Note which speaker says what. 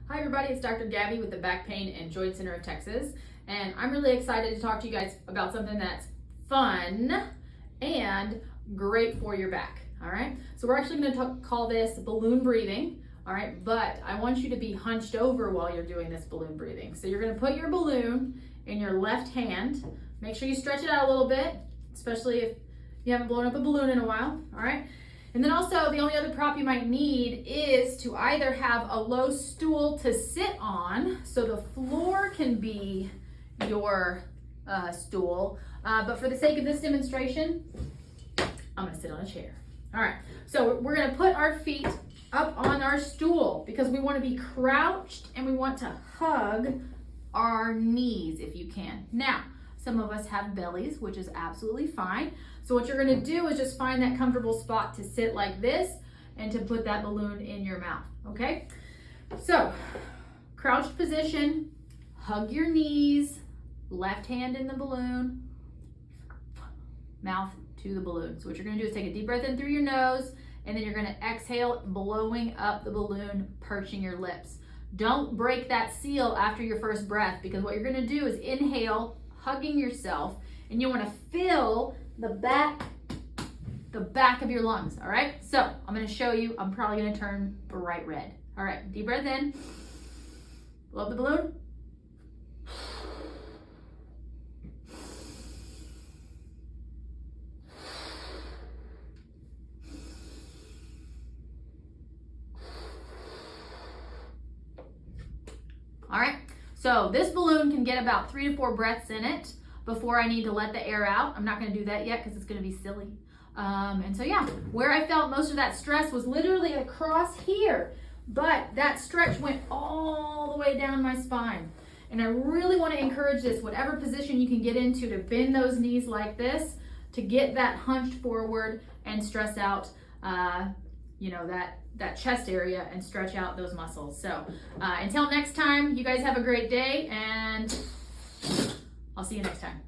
Speaker 1: Hi everybody, it's Dr. Gabby with the Back Pain and Joint Center of Texas, and I'm really excited to talk to you guys about something that's fun and great for your back. All right, so we're actually going to call this balloon breathing. All right, but I want you to be hunched over while you're doing this balloon breathing. So you're going to put your balloon in your left hand. Make sure you stretch it out a little bit, especially if you haven't blown up a balloon in a while. All right. And then also the only other prop you might need is to either have a low stool to sit on, so the floor can be your stool. But for the sake of this demonstration, I'm gonna sit on a chair. All right, so we're gonna put our feet up on our stool because we wanna be crouched and we want to hug our knees if you can. Now, some of us have bellies, which is absolutely fine. So what you're gonna do is just find that comfortable spot to sit like this and to put that balloon in your mouth, okay? So, crouched position, hug your knees, left hand in the balloon, mouth to the balloon. So what you're gonna do is take a deep breath in through your nose, and then you're gonna exhale, blowing up the balloon, perching your lips. Don't break that seal after your first breath, because what you're gonna do is inhale, hugging yourself, and you wanna fill the back of your lungs, all right? So I'm gonna show you, I'm probably gonna turn bright red. All right, deep breath in, blow up the balloon. All right, so this balloon can get about 3 to 4 breaths in it before I need to let the air out. I'm not gonna do that yet because it's gonna be silly. And so yeah, where I felt most of that stress was literally across here, but that stretch went all the way down my spine. And I really wanna encourage this, whatever position you can get into, to bend those knees like this, to get that hunched forward and stress out, that chest area and stretch out those muscles. So until next time, you guys have a great day, and I'll see you next time.